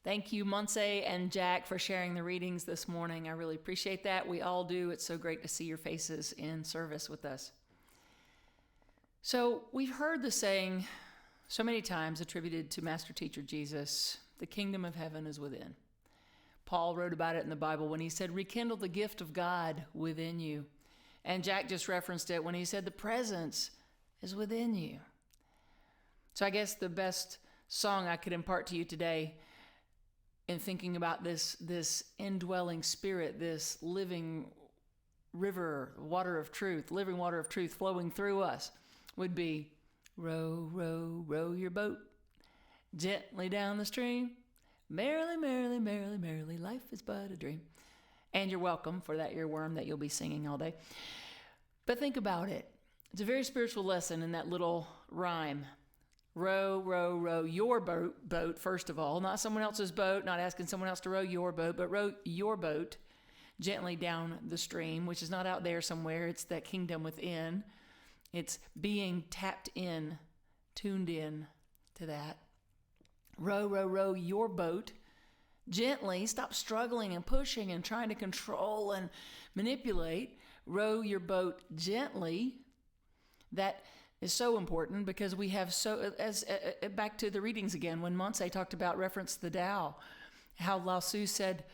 Thank you, Monse and Jack, for sharing the readings this morning. I really appreciate that. We all do. It's so great to see your faces in service with us. So we've heard the saying so many times attributed to Master Teacher Jesus, the kingdom of heaven is within. Paul wrote about it in the Bible when he said, rekindle the gift of God within you. And Jack just referenced it when he said, the presence is within you. So I guess the best song I could impart to you today in thinking about this indwelling spirit, this living river, water of truth, living water of truth flowing through us would be, row, row, row your boat gently down the stream. Merrily, merrily, merrily, merrily, life is but a dream. And you're welcome for that earworm that you'll be singing all day. But think about it. It's a very spiritual lesson in that little rhyme. Row, row, row your boat, first of all. Not someone else's boat, not asking someone else to row your boat, but row your boat gently down the stream, which is not out there somewhere. It's that kingdom within. It's being tapped in, tuned in to that. Row, row, row your boat gently. Stop struggling and pushing and trying to control and manipulate. Row your boat gently. That is so important because we have back to the readings again, when Monse talked about reference the Tao, how Lao Tzu said,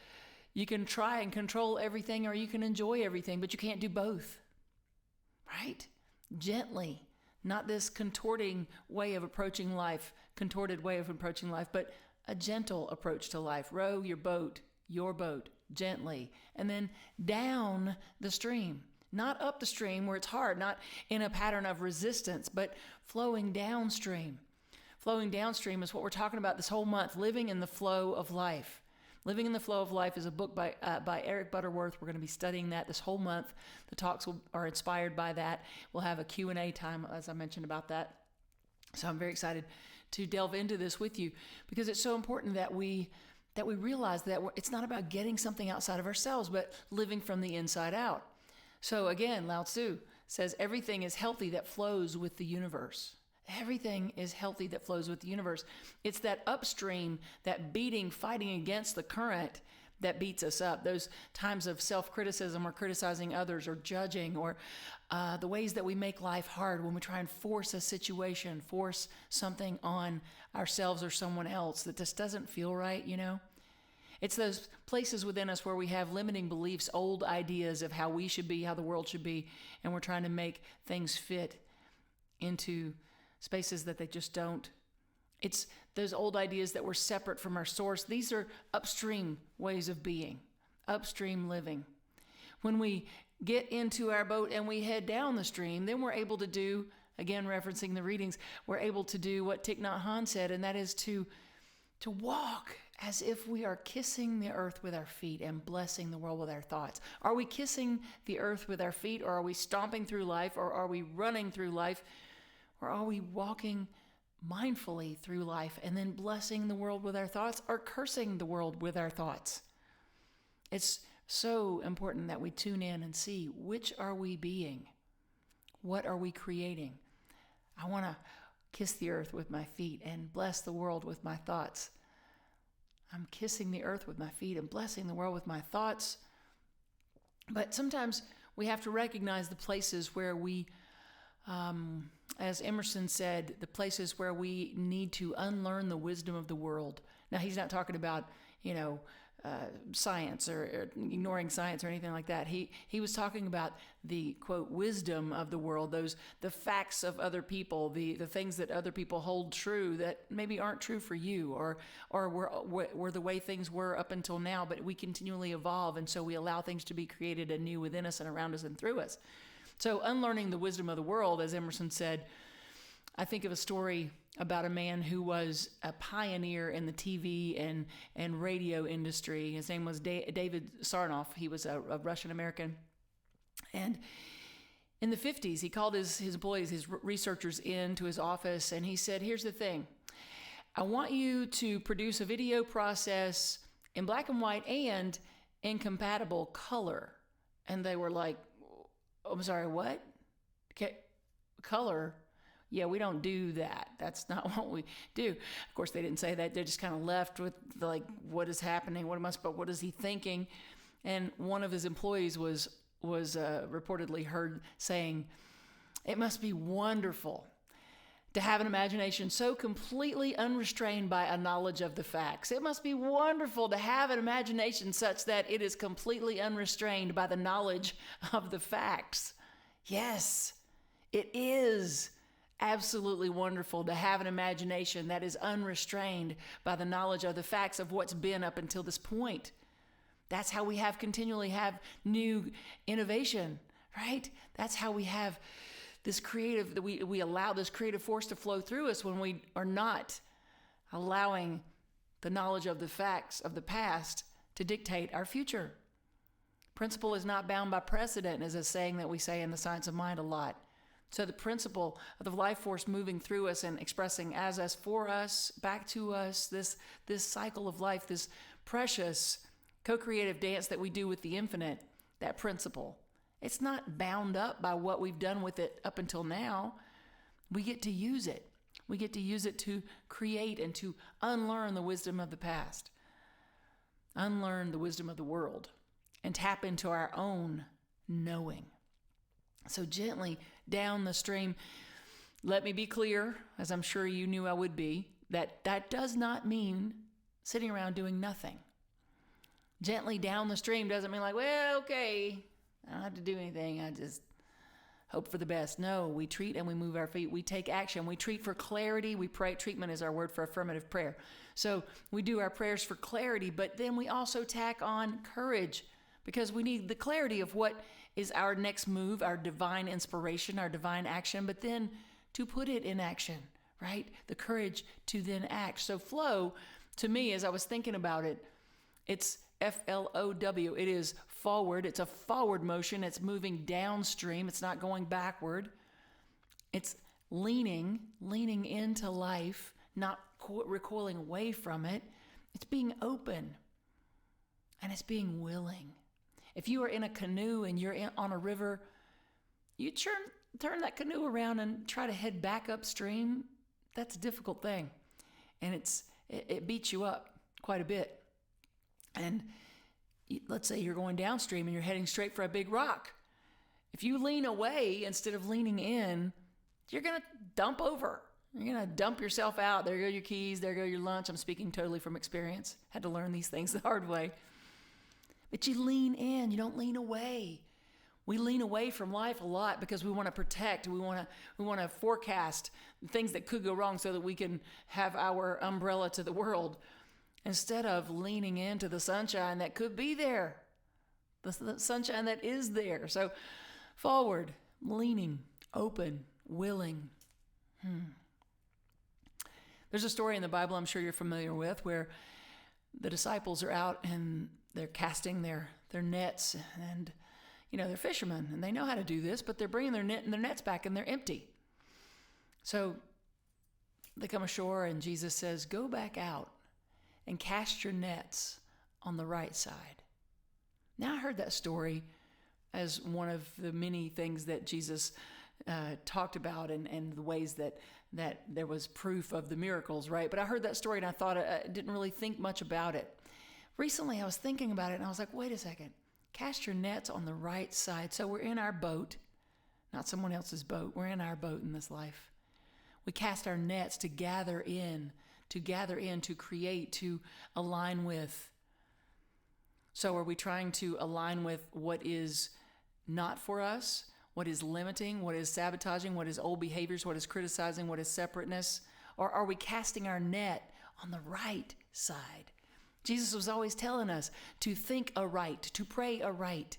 you can try and control everything or you can enjoy everything, but you can't do both, right? Gently. Not this contorted way of approaching life, but a gentle approach to life. Row your boat, gently. And then down the stream. Not up the stream where it's hard, not in a pattern of resistance, but flowing downstream. Flowing downstream is what we're talking about this whole month, living in the flow of life. Living in the Flow of Life is a book by Eric Butterworth. We're going to be studying that this whole month. The talks are inspired by that. We'll have a Q&A time, as I mentioned about that. So I'm very excited to delve into this with you because it's so important that we realize that it's not about getting something outside of ourselves, but living from the inside out. So again, Lao Tzu says everything is healthy that flows with the universe. Everything is healthy that flows with the universe. It's that upstream, that fighting against the current that beats us up. Those times of self-criticism or criticizing others or judging or the ways that we make life hard when we try and force a situation, force something on ourselves or someone else that just doesn't feel right, you know? It's those places within us where we have limiting beliefs, old ideas of how we should be, how the world should be, and we're trying to make things fit into spaces that they just don't. It's those old ideas that we're separate from our source. These are upstream ways of being, upstream living. When we get into our boat and we head down the stream, then we're able to do, again referencing the readings, we're able to do what Thich Nhat Hanh said, and that is to walk as if we are kissing the earth with our feet and blessing the world with our thoughts. Are we kissing the earth with our feet, or are we stomping through life, or are we running through life? Or are we walking mindfully through life and then blessing the world with our thoughts or cursing the world with our thoughts? It's so important that we tune in and see, which are we being? What are we creating? I want to kiss the earth with my feet and bless the world with my thoughts. I'm kissing the earth with my feet and blessing the world with my thoughts. But sometimes we have to recognize the places where we as Emerson said, the places where we need to unlearn the wisdom of the world. Now, he's not talking about, science or ignoring science or anything like that. He was talking about the, quote, wisdom of the world, the facts of other people, the things that other people hold true that maybe aren't true for you or were the way things were up until now, but we continually evolve, and so we allow things to be created anew within us and around us and through us. So unlearning the wisdom of the world, as Emerson said, I think of a story about a man who was a pioneer in the TV and radio industry. His name was David Sarnoff. He was a Russian American. And in the 50s, he called his employees, his researchers into his office, and he said, here's the thing. I want you to produce a video process in black and white and incompatible color. And they were like, I'm sorry, what? Okay, color? Yeah, we don't do that. That's not what we do. Of course, they didn't say that. They just kind of left with like, what is happening? But what is he thinking? And one of his employees was reportedly heard saying, "It must be wonderful to have an imagination so completely unrestrained by a knowledge of the facts. It must be wonderful to have an imagination such that it is completely unrestrained by the knowledge of the facts." Yes, it is absolutely wonderful to have an imagination that is unrestrained by the knowledge of the facts of what's been up until this point. That's how we continually have new innovation, right? That's how we have this creative, that we allow this creative force to flow through us when we are not allowing the knowledge of the facts of the past to dictate our future. Principle is not bound by precedent is a saying that we say in the Science of Mind a lot. So the principle of the life force moving through us and expressing as us, for us, back to us, this cycle of life, this precious co-creative dance that we do with the infinite, that principle. It's not bound up by what we've done with it up until now. We get to use it. We get to use it to create and to unlearn the wisdom of the past, unlearn the wisdom of the world, and tap into our own knowing. So gently down the stream, let me be clear, as I'm sure you knew I would be, that does not mean sitting around doing nothing. Gently down the stream doesn't mean like, well, okay, I don't have to do anything. I just hope for the best. No, we treat and we move our feet. We take action. We treat for clarity. We pray. Treatment is our word for affirmative prayer. So we do our prayers for clarity, but then we also tack on courage because we need the clarity of what is our next move, our divine inspiration, our divine action, but then to put it in action, right? The courage to then act. So flow, to me, as I was thinking about it, it's FLOW. It is forward. It's a forward motion. It's moving downstream. It's not going backward. It's leaning into life, not recoiling away from it. It's being open and it's being willing. If you are in a canoe and you're on a river, you turn that canoe around and try to head back upstream. That's a difficult thing. And it beats you up quite a bit. And let's say you're going downstream and you're heading straight for a big rock. If you lean away instead of leaning in, you're going to dump over. You're going to dump yourself out. There go your keys. There go your lunch. I'm speaking totally from experience. Had to learn these things the hard way. But you lean in. You don't lean away. We lean away from life a lot because we want to protect. We want to forecast things that could go wrong so that we can have our umbrella to the world instead of leaning into the sunshine that could be there, the sunshine that is there. So forward, leaning, open, willing. There's a story in the Bible I'm sure you're familiar with where the disciples are out and they're casting their nets, and they're fishermen and they know how to do this, but they're bringing their nets back and they're empty. So they come ashore and Jesus says, "Go back out and cast your nets on the right side." Now I heard that story as one of the many things that Jesus talked about and the ways that there was proof of the miracles, right? But I heard that story and I thought I didn't really think much about it. Recently I was thinking about it and I was like, wait a second, cast your nets on the right side. So we're in our boat, not someone else's boat. We're in our boat in this life. We cast our nets to gather in, to create, to align with. So are we trying to align with what is not for us, what is limiting, what is sabotaging, what is old behaviors, what is criticizing, what is separateness? Or are we casting our net on the right side? Jesus was always telling us to think aright, to pray aright,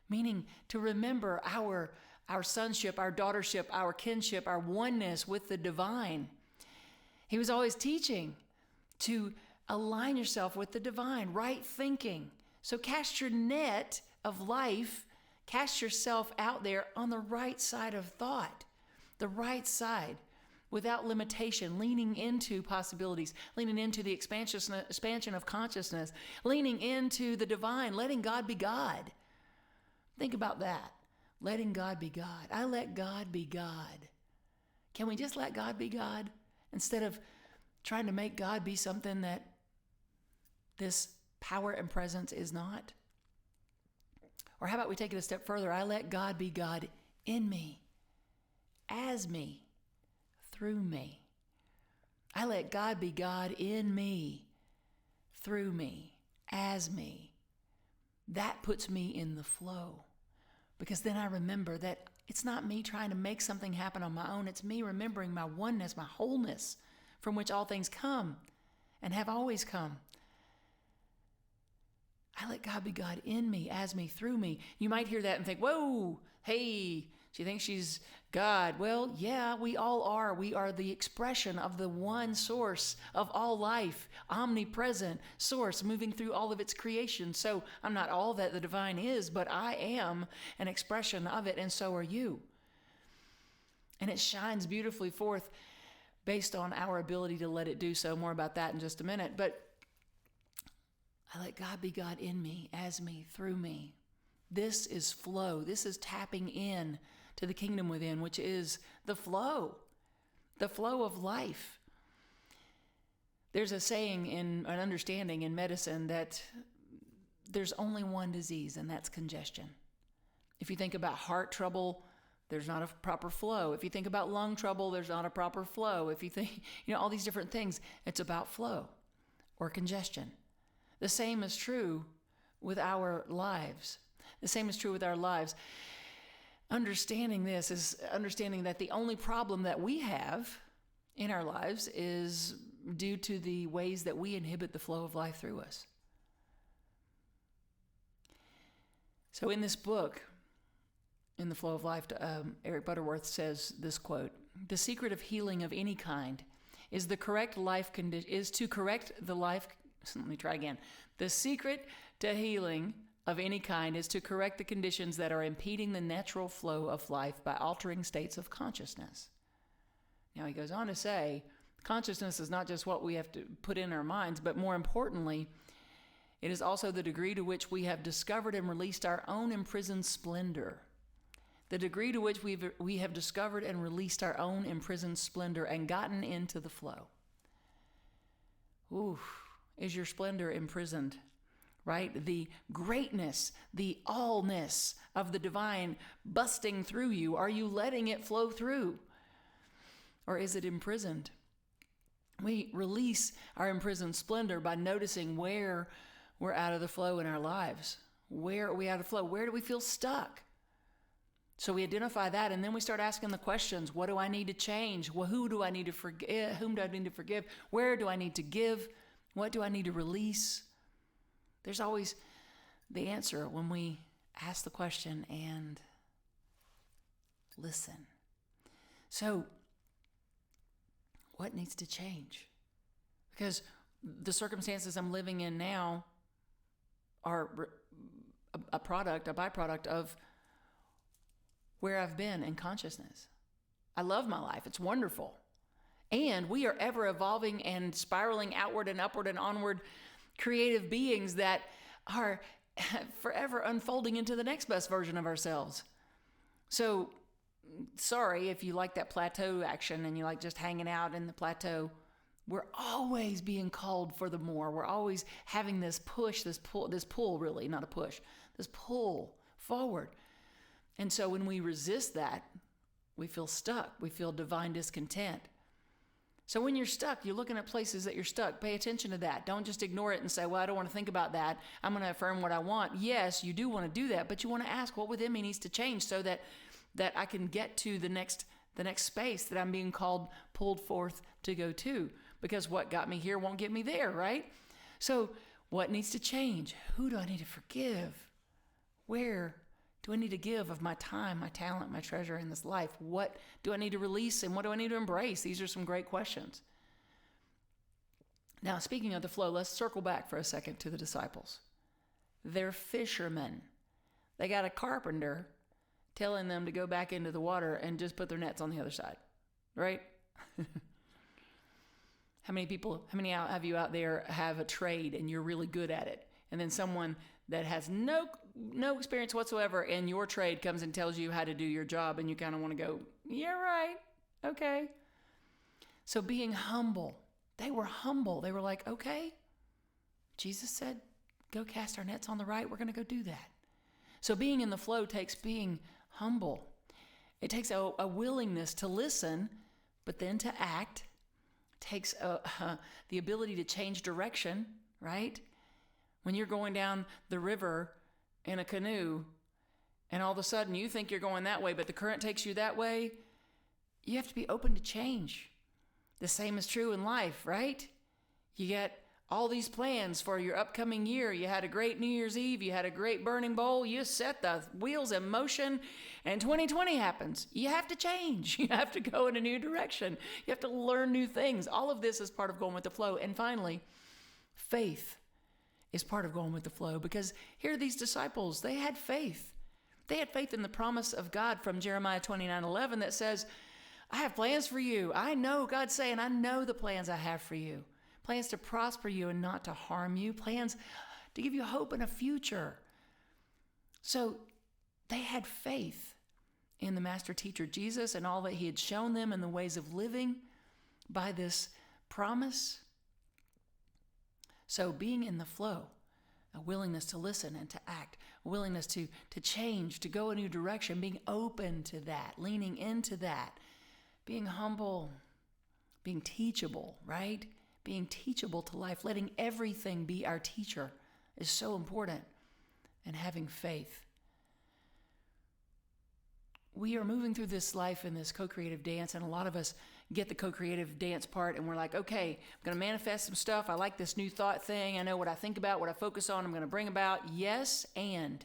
meaning to remember our sonship, our daughtership, our kinship, our oneness with the divine. He was always teaching to align yourself with the divine, right thinking. So cast your net of life, cast yourself out there on the right side of thought, the right side, without limitation, leaning into possibilities, leaning into the expansion of consciousness, leaning into the divine, letting God be God. Think about that. Letting God be God. I let God be God. Can we just let God be God instead of trying to make God be something that this power and presence is not? Or how about we take it a step further? I let God be God in me, as me, through me. I let God be God in me, through me, as me. That puts me in the flow, because then I remember that it's not me trying to make something happen on my own. It's me remembering my oneness, my wholeness, from which all things come and have always come. I let God be God in me, as me, through me. You might hear that and think, whoa, hey, she thinks she's God. Well, yeah, we all are. We are the expression of the one source of all life, omnipresent source moving through all of its creation. So I'm not all that the divine is, but I am an expression of it, and so are you. And it shines beautifully forth based on our ability to let it do so. More about that in just a minute. But I let God be God in me, as me, through me. This is flow. This is tapping in to the kingdom within, which is the flow of life. There's a saying an understanding in medicine that there's only one disease, and that's congestion. If you think about heart trouble, there's not a proper flow. If you think about lung trouble, there's not a proper flow. If you think, all these different things, it's about flow or congestion. The same is true with our lives. The same is true with our lives. Understanding this is understanding that the only problem that we have in our lives is due to the ways that we inhibit the flow of life through us. So in this book, In the Flow of Life, Eric Butterworth says this quote: "The secret of healing of any kind is to correct the life. Let me try again. The secret to healing of any kind is to correct the conditions that are impeding the natural flow of life by altering states of consciousness." Now he goes on to say, consciousness is not just what we have to put in our minds, but more importantly, it is also the degree to which we have discovered and released our own imprisoned splendor. The degree to which we have discovered and released our own imprisoned splendor and gotten into the flow. Ooh, is your splendor imprisoned? Right? The greatness, the allness of the divine busting through you. Are you letting it flow through? Or is it imprisoned? We release our imprisoned splendor by noticing where we're out of the flow in our lives. Where are we out of flow? Where do we feel stuck? So we identify that, and then we start asking the questions. What do I need to change? Well, who do I need to forgive? Whom do I need to forgive? Where do I need to give? What do I need to release? There's always the answer when we ask the question and listen. So, what needs to change? Because the circumstances I'm living in now are a byproduct of where I've been in consciousness. I love my life. It's wonderful. And we are ever evolving and spiraling outward and upward and onward creative beings that are forever unfolding into the next best version of ourselves. So, sorry if you like that plateau action and you like just hanging out in the plateau. We're always being called for the more. We're always having this push, this pull really, not a push, this pull forward. And so when we resist that, we feel stuck. We feel divine discontent. So when you're stuck, you're looking at places that you're stuck. Pay attention to that. Don't just ignore it and say, well, I don't want to think about that. I'm going to affirm what I want. Yes, you do want to do that, but you want to ask what within me needs to change so that I can get to the next space that I'm being pulled forth to go to. Because what got me here won't get me there, right? So what needs to change? Who do I need to forgive? Where do I need to give of my time, my talent, my treasure in this life? What do I need to release and what do I need to embrace? These are some great questions. Now, speaking of the flow, let's circle back for a second to the disciples. They're fishermen. They got a carpenter telling them to go back into the water and just put their nets on the other side, right? How many of you out there have a trade and you're really good at it? And then someone that has no experience whatsoever in your trade comes and tells you how to do your job, and you kind of want to go, yeah, right. Okay. So being humble, they were humble. They were like, okay, Jesus said, go cast our nets on the right. We're going to go do that. So being in the flow takes being humble. It takes a willingness to listen, but then to act. It takes the ability to change direction, right? When you're going down the river in a canoe and all of a sudden you think you're going that way, but the current takes you that way, you have to be open to change. The same is true in life, right? You get all these plans for your upcoming year. You had a great New Year's Eve. You had a great burning bowl. You set the wheels in motion, and 2020 happens. You have to change. You have to go in a new direction. You have to learn new things. All of this is part of going with the flow. And finally, faith is part of going with the flow, because here are these disciples. They had faith. They had faith in the promise of God from Jeremiah 29:11 that says, I have plans for you. I know, God's saying, I know the plans I have for you. Plans to prosper you and not to harm you. Plans to give you hope and a future. So they had faith in the master teacher Jesus and all that he had shown them and the ways of living by this promise. So being in the flow, a willingness to listen and to act, a willingness to change, to go a new direction, being open to that, leaning into that, being humble, being teachable, right? Being teachable to life, letting everything be our teacher is so important, and having faith. We are moving through this life in this co-creative dance, and a lot of us get the co-creative dance part, and we're like, okay, I'm going to manifest some stuff. I like this new thought thing. I know what I think about, what I focus on, I'm going to bring about. Yes, and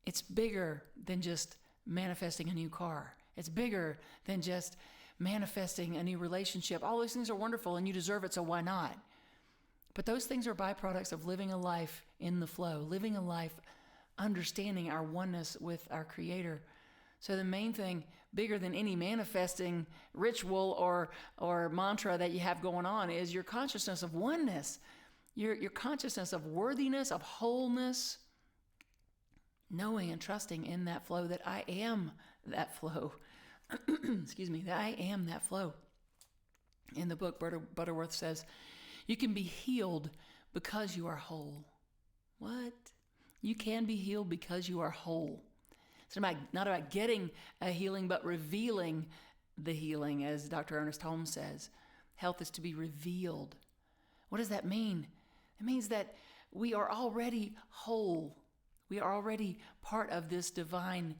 it's bigger than just manifesting a new car. It's bigger than just manifesting a new relationship. All those things are wonderful and you deserve it, so why not? But those things are byproducts of living a life in the flow, living a life understanding our oneness with our Creator. So the main thing, bigger than any manifesting ritual or mantra that you have going on, is your consciousness of oneness, your consciousness of worthiness, of wholeness, knowing and trusting in that flow that I am that flow. Excuse me, that I am that flow. In the book, Butterworth says, you can be healed because you are whole. What? You can be healed because you are whole. It's not about getting a healing, but revealing the healing, as Dr. Ernest Holmes says. Health is to be revealed. What does that mean? It means that we are already whole. We are already part of this divine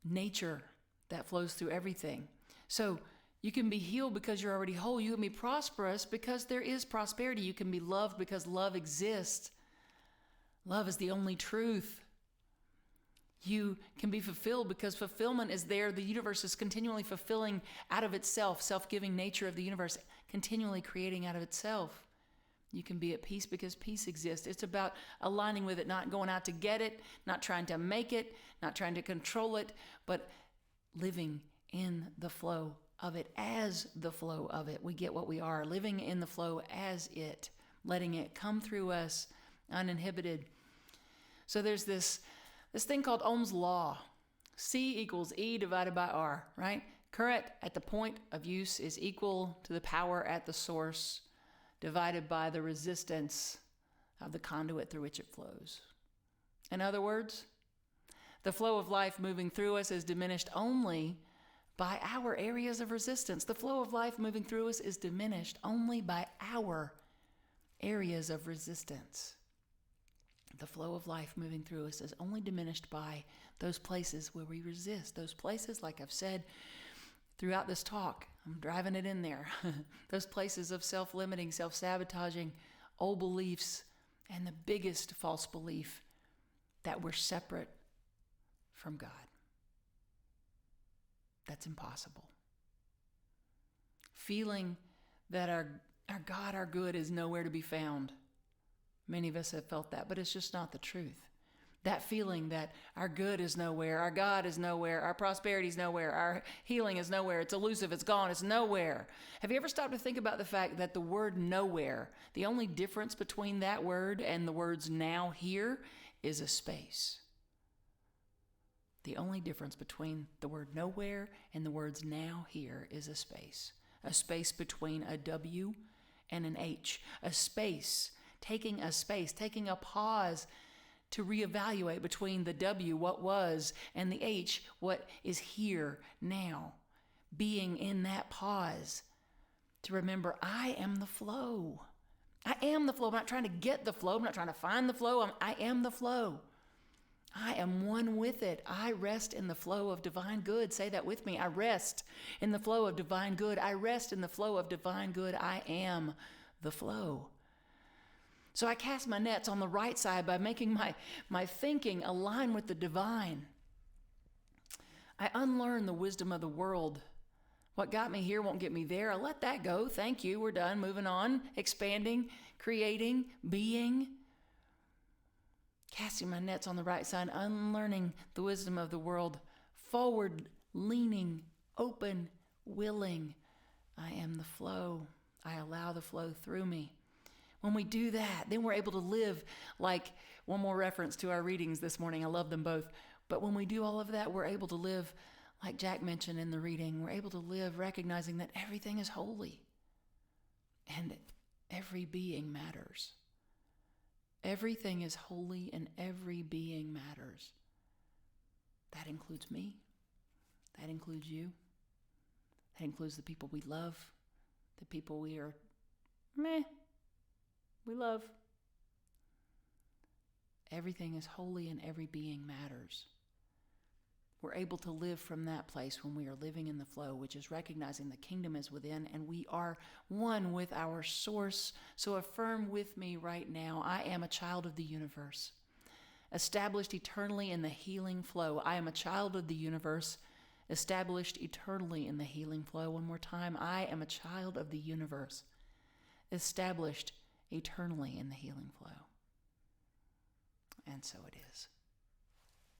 nature that flows through everything. So you can be healed because you're already whole. You can be prosperous because there is prosperity. You can be loved because love exists. Love is the only truth. You can be fulfilled because fulfillment is there. The universe is continually fulfilling out of itself, self-giving nature of the universe, continually creating out of itself. You can be at peace because peace exists. It's about aligning with it, not going out to get it, not trying to make it, not trying to control it, but living in the flow of it as the flow of it. We get what we are, living in the flow as it, letting it come through us uninhibited. So there's this thing called Ohm's law. C equals E divided by R, right? Current at the point of use is equal to the power at the source divided by the resistance of the conduit through which it flows. In other words, the flow of life moving through us is diminished only by our areas of resistance. The flow of life moving through us is diminished only by our areas of resistance. The flow of life moving through us is only diminished by those places where we resist. Those places, like I've said throughout this talk, I'm driving it in there. Those places of self-limiting, self-sabotaging, old beliefs, and the biggest false belief that we're separate from God. That's impossible. Feeling that our God, our good, is nowhere to be found. Many of us have felt that, but it's just not the truth. That feeling that our good is nowhere, our God is nowhere, our prosperity is nowhere, our healing is nowhere, it's elusive, it's gone, it's nowhere. Have you ever stopped to think about the fact that the word nowhere, the only difference between that word and the words now, here, is a space? The only difference between the word nowhere and the words now here is a space between a W and an H, a space, taking a pause to reevaluate between the W, what was, and the H, what is here now. Being in that pause to remember, I am the flow. I am the flow. I'm not trying to get the flow. I'm not trying to find the flow. I am the flow. I am one with it. I rest in the flow of divine good. Say that with me. I rest in the flow of divine good. I rest in the flow of divine good. I am the flow. So I cast my nets on the right side by making my thinking align with the divine. I unlearn the wisdom of the world. What got me here won't get me there. I let that go. Thank you. We're done. Moving on. Expanding, creating, being. Casting my nets on the right side, unlearning the wisdom of the world. Forward, leaning, open, willing. I am the flow. I allow the flow through me. When we do that, then we're able to live like, one more reference to our readings this morning. I love them both. But when we do all of that, we're able to live like Jack mentioned in the reading. We're able to live recognizing that everything is holy and every being matters. Everything is holy and every being matters. That includes me. That includes you. That includes the people we love, the people we love. Everything is holy and every being matters. We're able to live from that place when we are living in the flow, which is recognizing the kingdom is within and we are one with our source. So affirm with me right now, I am a child of the universe, established eternally in the healing flow. I am a child of the universe, established eternally in the healing flow. One more time, I am a child of the universe, established eternally in the healing flow. And so it is.